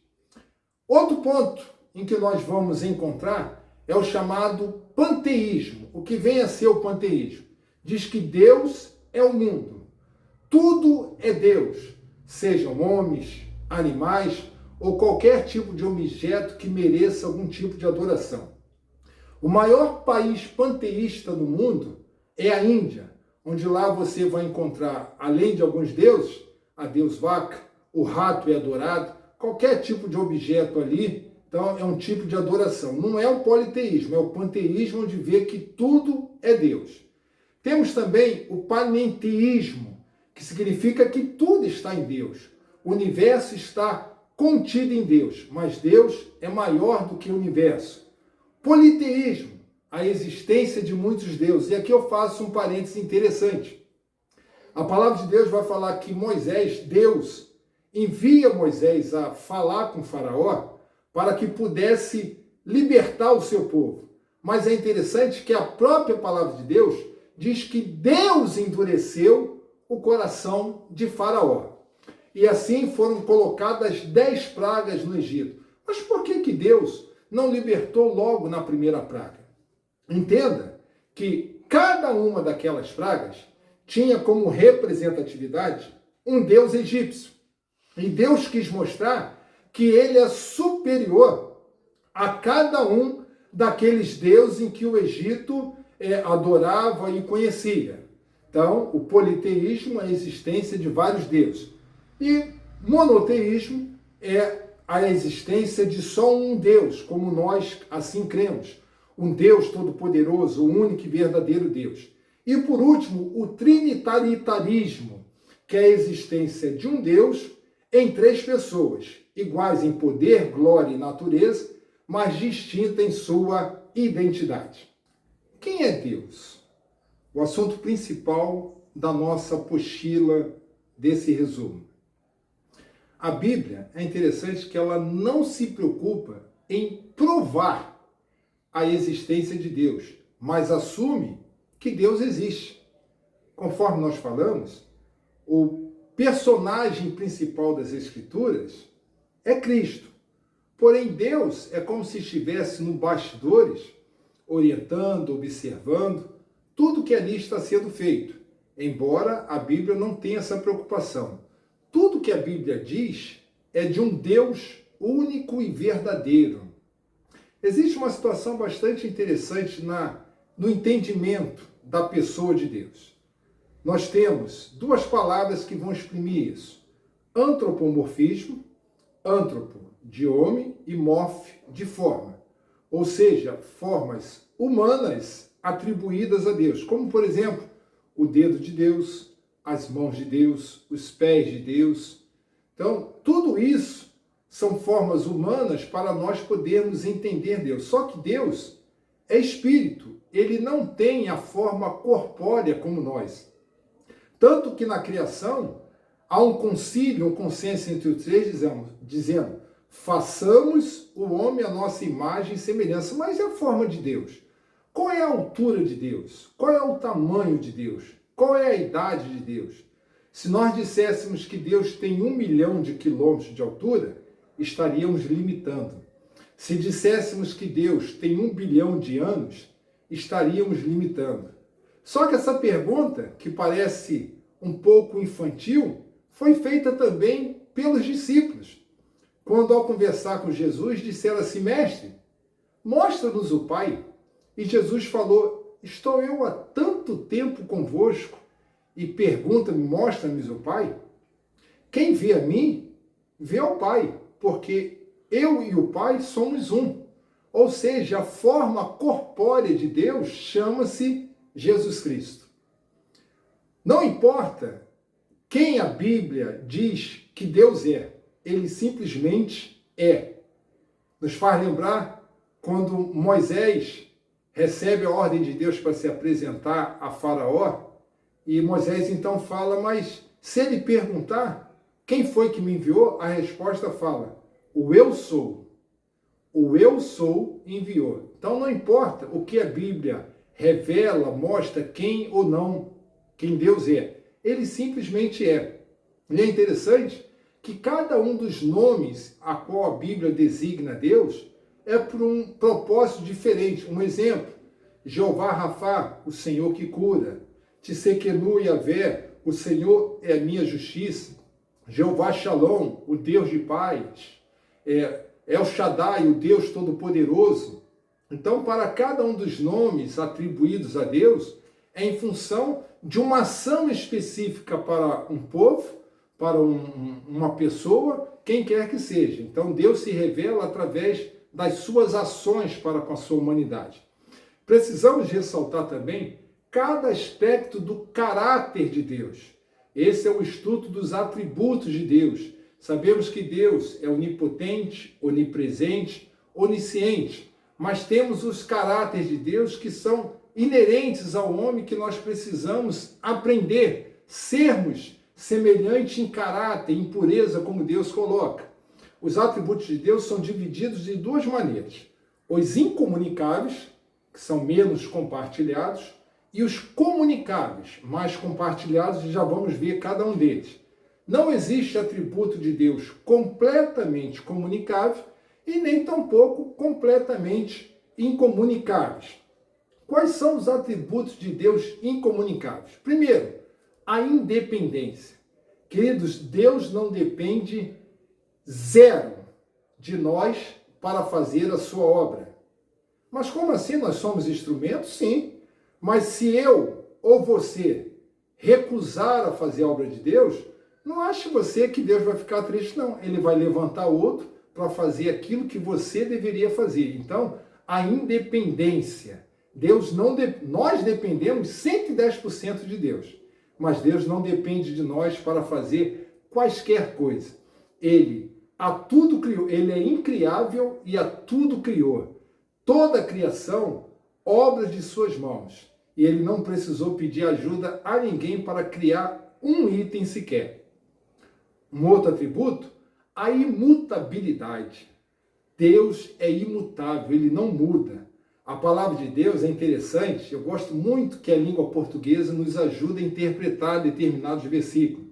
Outro ponto em que nós vamos encontrar é o chamado panteísmo. O que vem a ser o panteísmo? Diz que Deus é o mundo. Tudo é Deus, sejam homens, animais ou qualquer tipo de objeto que mereça algum tipo de adoração. O maior país panteísta do mundo é a Índia, onde lá você vai encontrar, além de alguns deuses, a deus vaca, o rato é adorado, qualquer tipo de objeto ali, então é um tipo de adoração. Não é o politeísmo, é o panteísmo, onde vê que tudo é Deus. Temos também o panenteísmo, que significa que tudo está em Deus. O universo está contido em Deus, mas Deus é maior do que o universo. Politeísmo, a existência de muitos deuses. E aqui eu faço um parêntese interessante. A palavra de Deus vai falar que Moisés, Deus, envia Moisés a falar com Faraó para que pudesse libertar o seu povo. Mas é interessante que a própria palavra de Deus diz que Deus endureceu o coração de Faraó. E assim foram colocadas 10 pragas no Egito. Mas por que Deus não libertou logo na primeira praga? Entenda que cada uma daquelas pragas tinha como representatividade um deus egípcio. E Deus quis mostrar que ele é superior a cada um daqueles deuses em que o Egito adorava e conhecia. Então, o politeísmo é a existência de vários deuses. E monoteísmo é a existência de só um Deus, como nós assim cremos. Um Deus todo-poderoso, o único e verdadeiro Deus. E, por último, o trinitarismo, que é a existência de um Deus em três pessoas, iguais em poder, glória e natureza, mas distintas em sua identidade. Quem é Deus? O assunto principal da nossa apostila desse resumo. A Bíblia é interessante que ela não se preocupa em provar a existência de Deus, mas assume que Deus existe. Conforme nós falamos, o personagem principal das Escrituras é Cristo. Porém, Deus é como se estivesse no bastidores, orientando, observando tudo que ali está sendo feito. Embora a Bíblia não tenha essa preocupação. Tudo que a Bíblia diz é de um Deus único e verdadeiro. Existe uma situação bastante interessante no entendimento da pessoa de Deus. Nós temos duas palavras que vão exprimir isso. Antropomorfismo, antropo de homem e morfe de forma. Ou seja, formas humanas atribuídas a Deus. Como, por exemplo, o dedo de Deus, as mãos de Deus, os pés de Deus. Então, tudo isso são formas humanas para nós podermos entender Deus. Só que Deus é espírito. Ele não tem a forma corpórea como nós. Tanto que na criação há um concílio, um consenso entre os três, dizendo, façamos o homem à nossa imagem e semelhança. Mas é a forma de Deus. Qual é a altura de Deus? Qual é o tamanho de Deus? Qual é a idade de Deus? Se nós disséssemos que Deus tem 1 milhão de quilômetros de altura, estaríamos limitando. Se disséssemos que Deus tem 1 bilhão de anos, estaríamos limitando. Só que essa pergunta, que parece um pouco infantil, foi feita também pelos discípulos. Quando, ao conversar com Jesus, disseram assim, mestre, mostra-nos o Pai. E Jesus falou, estou eu há tanto tempo convosco e pergunta-me, mostra-me o Pai? Quem vê a mim, vê ao Pai, porque eu e o Pai somos um. Ou seja, a forma corpórea de Deus chama-se Jesus Cristo. Não importa quem a Bíblia diz que Deus é, ele simplesmente é. Nos faz lembrar quando Moisés recebe a ordem de Deus para se apresentar a Faraó, e Moisés então fala, mas se ele perguntar quem foi que me enviou, a resposta fala, o eu sou. O eu sou enviou. Então não importa o que a Bíblia revela, mostra quem ou não, quem Deus é. Ele simplesmente é. E é interessante que cada um dos nomes a qual a Bíblia designa Deus é por um propósito diferente. Um exemplo, Jeová Rafá, o Senhor que cura. Tsequenu Yavé, o Senhor é a minha justiça. Jeová Shalom, o Deus de paz. El Shaddai, o Deus Todo-Poderoso. Então, para cada um dos nomes atribuídos a Deus, é em função de uma ação específica para um povo, para uma pessoa, quem quer que seja. Então, Deus se revela através das suas ações para com a sua humanidade. Precisamos ressaltar também cada aspecto do caráter de Deus. Esse é o estudo dos atributos de Deus. Sabemos que Deus é onipotente, onipresente, onisciente, mas temos os caráteres de Deus que são inerentes ao homem que nós precisamos aprender, sermos semelhantes em caráter, em pureza, como Deus coloca. Os atributos de Deus são divididos de duas maneiras. Os incomunicáveis, que são menos compartilhados, e os comunicáveis, mais compartilhados, e já vamos ver cada um deles. Não existe atributo de Deus completamente comunicável e nem tampouco completamente incomunicáveis. Quais são os atributos de Deus incomunicáveis? Primeiro, a independência. Queridos, Deus não depende zero de nós para fazer a sua obra. Mas como assim? Nós somos instrumentos? Sim. Mas se eu ou você recusar a fazer a obra de Deus, não ache você que Deus vai ficar triste, não. Ele vai levantar outro para fazer aquilo que você deveria fazer. Então, a independência. Nós dependemos 110% de Deus, mas Deus não depende de nós para fazer quaisquer coisa. Ele a tudo criou, ele é incriável e a tudo criou. Toda a criação, obra de suas mãos. E ele não precisou pedir ajuda a ninguém para criar um item sequer. Um outro atributo, a imutabilidade. Deus é imutável, ele não muda. A palavra de Deus é interessante, eu gosto muito que a língua portuguesa nos ajude a interpretar determinados versículos.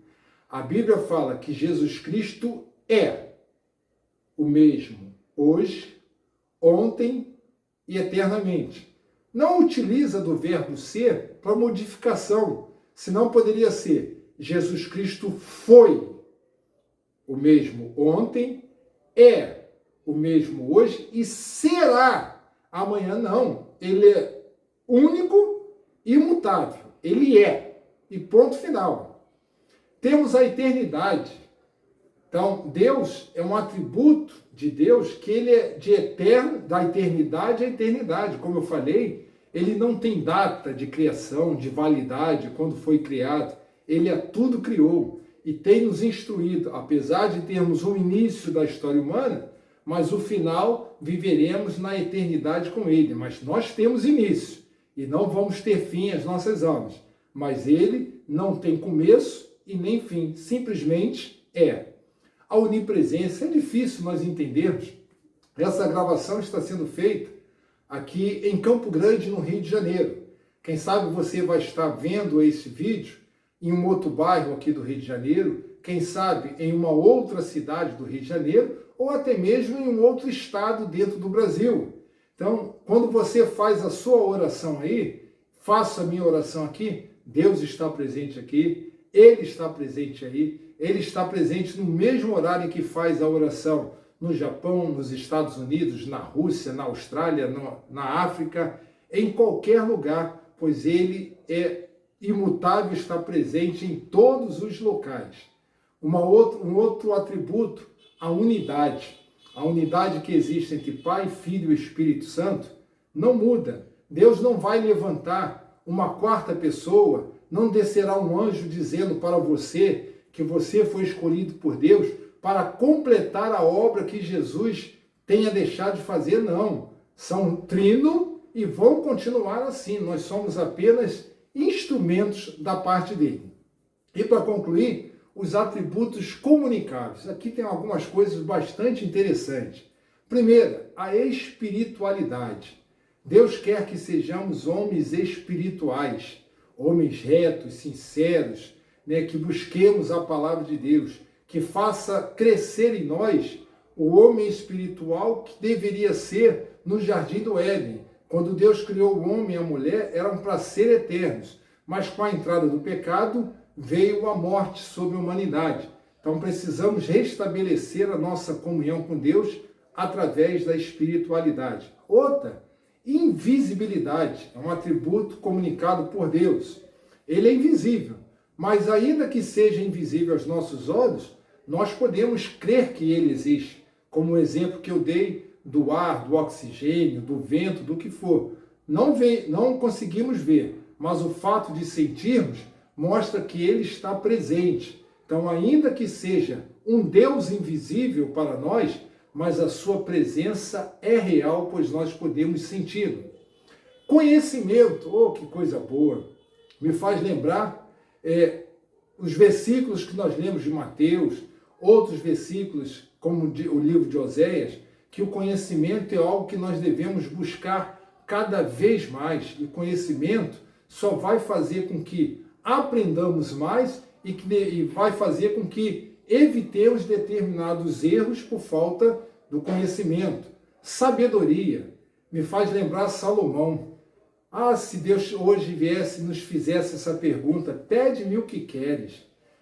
A Bíblia fala que Jesus Cristo é o mesmo hoje, ontem e eternamente. Não utiliza do verbo ser para modificação, senão poderia ser Jesus Cristo foi o mesmo ontem, é o mesmo hoje e será amanhã. Não, ele é único e imutável, ele é, e ponto final. Temos a eternidade. Então, Deus é um atributo de Deus que ele é de eterno, da eternidade à eternidade. Como eu falei, ele não tem data de criação, de validade, quando foi criado. Ele a tudo criou e tem nos instruído, apesar de termos um início da história humana, mas o final viveremos na eternidade com ele. Mas nós temos início e não vamos ter fim às nossas almas. Mas ele não tem começo e nem fim, simplesmente é. A onipresença é difícil nós entendermos. Essa gravação está sendo feita aqui em Campo Grande, no Rio de Janeiro. Quem sabe você vai estar vendo esse vídeo em um outro bairro aqui do Rio de Janeiro, quem sabe em uma outra cidade do Rio de Janeiro, ou até mesmo em um outro estado dentro do Brasil. Então, quando você faz a sua oração aí, faço a minha oração aqui, Deus está presente aqui, Ele está presente aí, Ele está presente no mesmo horário em que faz a oração no Japão, nos Estados Unidos, na Rússia, na Austrália, na África, em qualquer lugar, pois Ele é imutável, está presente em todos os locais. Um outro atributo, a unidade. A unidade que existe entre Pai, Filho e Espírito Santo não muda. Deus não vai levantar uma quarta pessoa, não descerá um anjo dizendo para você que você foi escolhido por Deus para completar a obra que Jesus tenha deixado de fazer, não. São trino e vão continuar assim. Nós somos apenas instrumentos da parte dele. E para concluir, os atributos comunicáveis. Aqui tem algumas coisas bastante interessantes. Primeiro, a espiritualidade. Deus quer que sejamos homens espirituais, homens retos, sinceros, né, que busquemos a palavra de Deus, que faça crescer em nós o homem espiritual que deveria ser no Jardim do Éden. Quando Deus criou o homem e a mulher, eram para ser eternos, mas com a entrada do pecado veio a morte sobre a humanidade. Então precisamos restabelecer a nossa comunhão com Deus através da espiritualidade. Outra, invisibilidade, é um atributo comunicado por Deus. Ele é invisível, mas ainda que seja invisível aos nossos olhos, nós podemos crer que ele existe, como o exemplo que eu dei do ar, do oxigênio, do vento, do que for. Não conseguimos ver, mas o fato de sentirmos mostra que ele está presente. Então, ainda que seja um Deus invisível para nós, mas a sua presença é real, pois nós podemos senti-lo. Conhecimento, oh, que coisa boa! Me faz lembrar os versículos que nós lemos de Mateus, outros versículos, como o livro de Oséias, que o conhecimento é algo que nós devemos buscar cada vez mais. E conhecimento só vai fazer com que aprendamos mais e vai fazer com que evitemos determinados erros por falta do conhecimento. Sabedoria me faz lembrar Salomão. Ah, se Deus hoje viesse e nos fizesse essa pergunta, pede-me o que queres.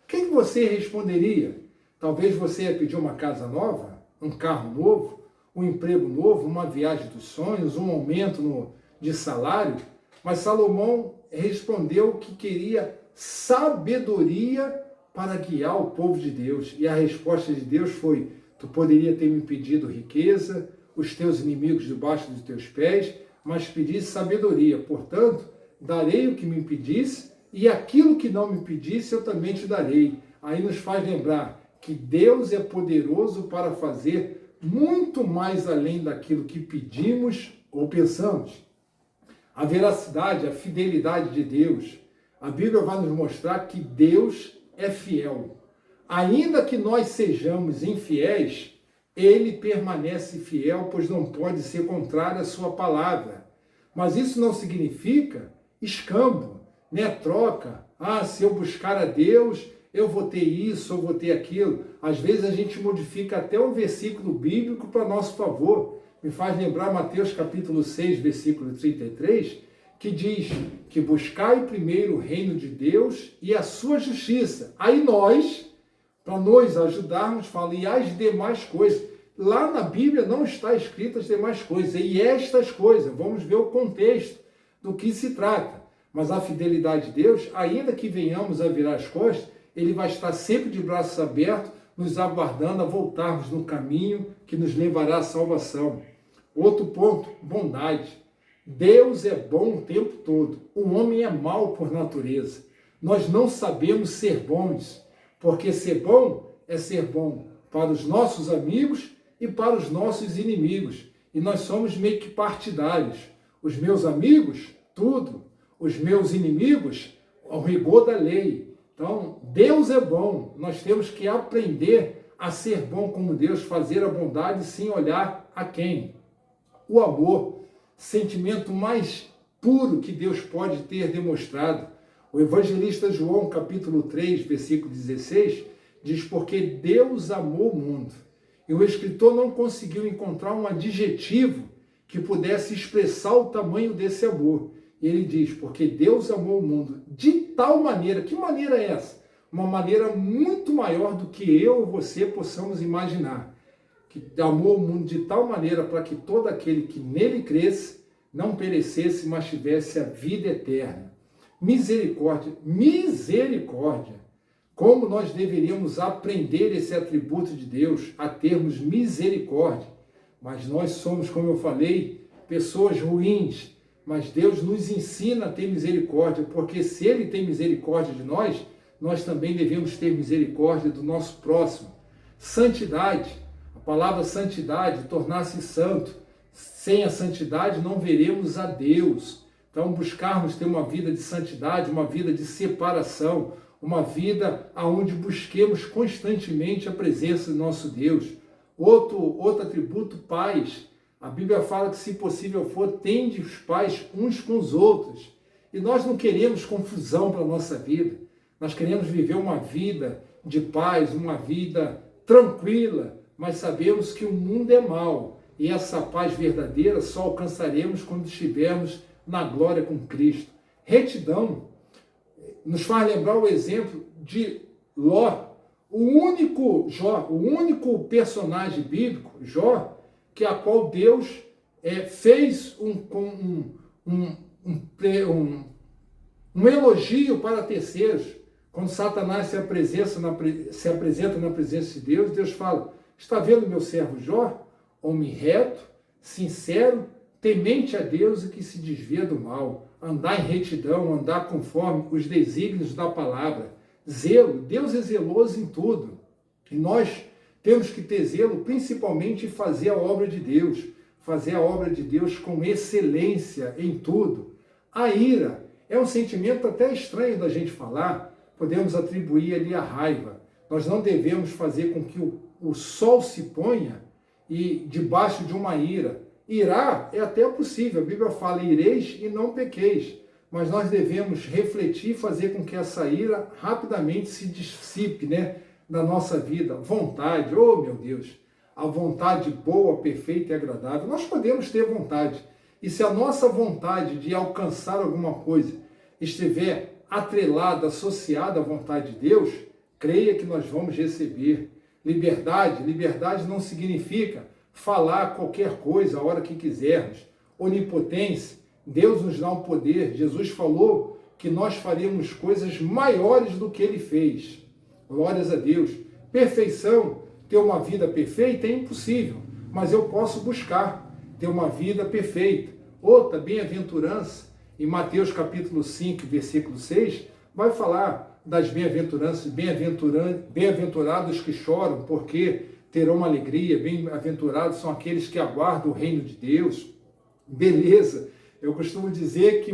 O que você responderia? Talvez você ia pedir uma casa nova, um carro novo, um emprego novo, uma viagem dos sonhos, um aumento de salário. Mas Salomão respondeu que queria sabedoria para guiar o povo de Deus. E a resposta de Deus foi: tu poderia ter me pedido riqueza, os teus inimigos debaixo dos teus pés, mas pedisse sabedoria. Portanto, darei o que me pedisse, e aquilo que não me pedisse eu também te darei. Aí nos faz lembrar que Deus é poderoso para fazer muito mais além daquilo que pedimos ou pensamos. A veracidade, a fidelidade de Deus. A Bíblia vai nos mostrar que Deus é fiel. Ainda que nós sejamos infiéis, Ele permanece fiel, pois não pode ser contrário à sua palavra. Mas isso não significa escambo, né? Troca. Se eu buscar a Deus, eu vou ter isso, eu vou ter aquilo. Às vezes a gente modifica até um versículo bíblico para nosso favor. Me faz lembrar Mateus capítulo 6, versículo 33, que diz que buscai primeiro o reino de Deus e a sua justiça. Aí nós, para nos ajudarmos, fala, e as demais coisas. Lá na Bíblia não está escrito as demais coisas, e estas coisas, vamos ver o contexto do que se trata. Mas a fidelidade de Deus, ainda que venhamos a virar as costas, Ele vai estar sempre de braços abertos, nos aguardando a voltarmos no caminho que nos levará à salvação. Outro ponto, bondade. Deus é bom o tempo todo. O homem é mau por natureza. Nós não sabemos ser bons, porque ser bom é ser bom para os nossos amigos e para os nossos inimigos. E nós somos meio que partidários. Os meus amigos, tudo. Os meus inimigos, ao rigor da lei. Então, Deus é bom. Nós temos que aprender a ser bom como Deus, fazer a bondade sem olhar a quem. O amor, sentimento mais puro que Deus pode ter demonstrado. O evangelista João, capítulo 3, versículo 16, diz: porque Deus amou o mundo. E o escritor não conseguiu encontrar um adjetivo que pudesse expressar o tamanho desse amor. E ele diz: porque Deus amou o mundo de tal maneira. Que maneira é essa? Uma maneira muito maior do que eu ou você possamos imaginar. Que amou o mundo de tal maneira para que todo aquele que nele cresce não perecesse, mas tivesse a vida eterna. Misericórdia, misericórdia. Como nós deveríamos aprender esse atributo de Deus, a termos misericórdia. Mas nós somos, como eu falei, pessoas ruins. Mas Deus nos ensina a ter misericórdia, porque se Ele tem misericórdia de nós, nós também devemos ter misericórdia do nosso próximo. Santidade, a palavra santidade, tornar-se santo. Sem a santidade não veremos a Deus. Então buscarmos ter uma vida de santidade, uma vida de separação, uma vida onde busquemos constantemente a presença do nosso Deus. Outro atributo, paz. A Bíblia fala que, se possível for, tende os pais uns com os outros. E nós não queremos confusão para a nossa vida. Nós queremos viver uma vida de paz, uma vida tranquila, mas sabemos que o mundo é mau. E essa paz verdadeira só alcançaremos quando estivermos na glória com Cristo. Retidão nos faz lembrar o exemplo de Ló, o único personagem bíblico, Jó, que a qual Deus fez um elogio para terceiros. Quando Satanás se apresenta na presença de Deus, Deus fala: está vendo meu servo Jó? Homem reto, sincero, temente a Deus e que se desvia do mal. Andar em retidão, andar conforme os desígnios da palavra. Zelo, Deus é zeloso em tudo. E nós temos que ter zelo, principalmente em fazer a obra de Deus. Fazer a obra de Deus com excelência em tudo. A ira é um sentimento até estranho da gente falar. Podemos atribuir ali a raiva. Nós não devemos fazer com que o sol se ponha e debaixo de uma ira. Irar é até possível. A Bíblia fala: ireis e não pequeis. Mas nós devemos refletir e fazer com que essa ira rapidamente se dissipe, da nossa vida. Vontade, oh meu Deus, a vontade boa, perfeita e agradável. Nós podemos ter vontade. E se a nossa vontade de alcançar alguma coisa estiver atrelada, associada à vontade de Deus, creia que nós vamos receber. Liberdade não significa falar qualquer coisa a hora que quisermos. Onipotência, Deus nos dá um poder. Jesus falou que nós faríamos coisas maiores do que ele fez. Glórias a Deus. Perfeição, ter uma vida perfeita é impossível, mas eu posso buscar ter uma vida perfeita. Outra bem-aventurança, em Mateus capítulo 5, versículo 6, vai falar das bem-aventuranças, bem-aventurados que choram, porque terão uma alegria, bem-aventurados são aqueles que aguardam o reino de Deus. Beleza, eu costumo dizer que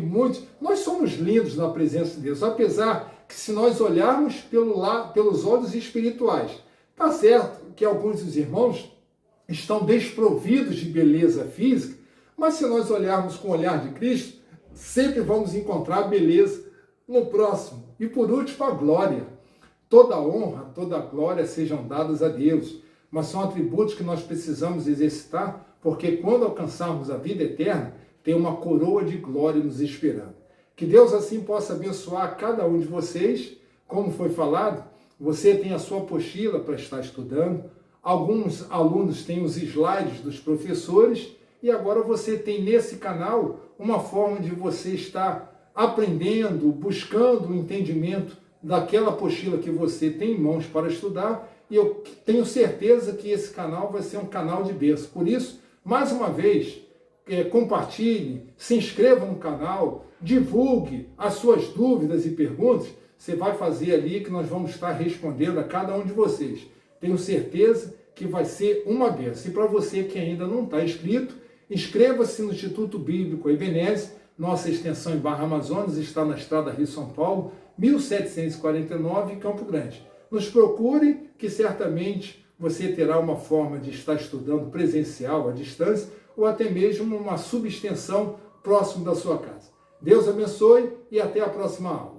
nós somos lindos na presença de Deus, apesar que se nós olharmos pelos olhos espirituais, tá certo que alguns dos irmãos estão desprovidos de beleza física, mas se nós olharmos com o olhar de Cristo, sempre vamos encontrar beleza no próximo. E por último, a glória. Toda honra, toda glória sejam dadas a Deus, mas são atributos que nós precisamos exercitar, porque quando alcançarmos a vida eterna, tem uma coroa de glória nos esperando. Que Deus assim possa abençoar cada um de vocês. Como foi falado, você tem a sua apostila para estar estudando, alguns alunos têm os slides dos professores, e agora você tem nesse canal uma forma de você estar aprendendo, buscando o entendimento daquela apostila que você tem em mãos para estudar, e eu tenho certeza que esse canal vai ser um canal de bênção. Por isso, mais uma vez, compartilhe, se inscreva no canal, divulgue as suas dúvidas e perguntas. Você vai fazer ali que nós vamos estar respondendo a cada um de vocês. Tenho certeza que vai ser uma bênção. E para você que ainda não está inscrito, inscreva-se no Instituto Bíblico Ebenezer. Nossa extensão em Barra Amazonas está na Estrada Rio-São Paulo, 1749, Campo Grande. Nos procure, que certamente você terá uma forma de estar estudando presencial, à distância, ou até mesmo uma subextensão próximo da sua casa. Deus abençoe e até a próxima aula.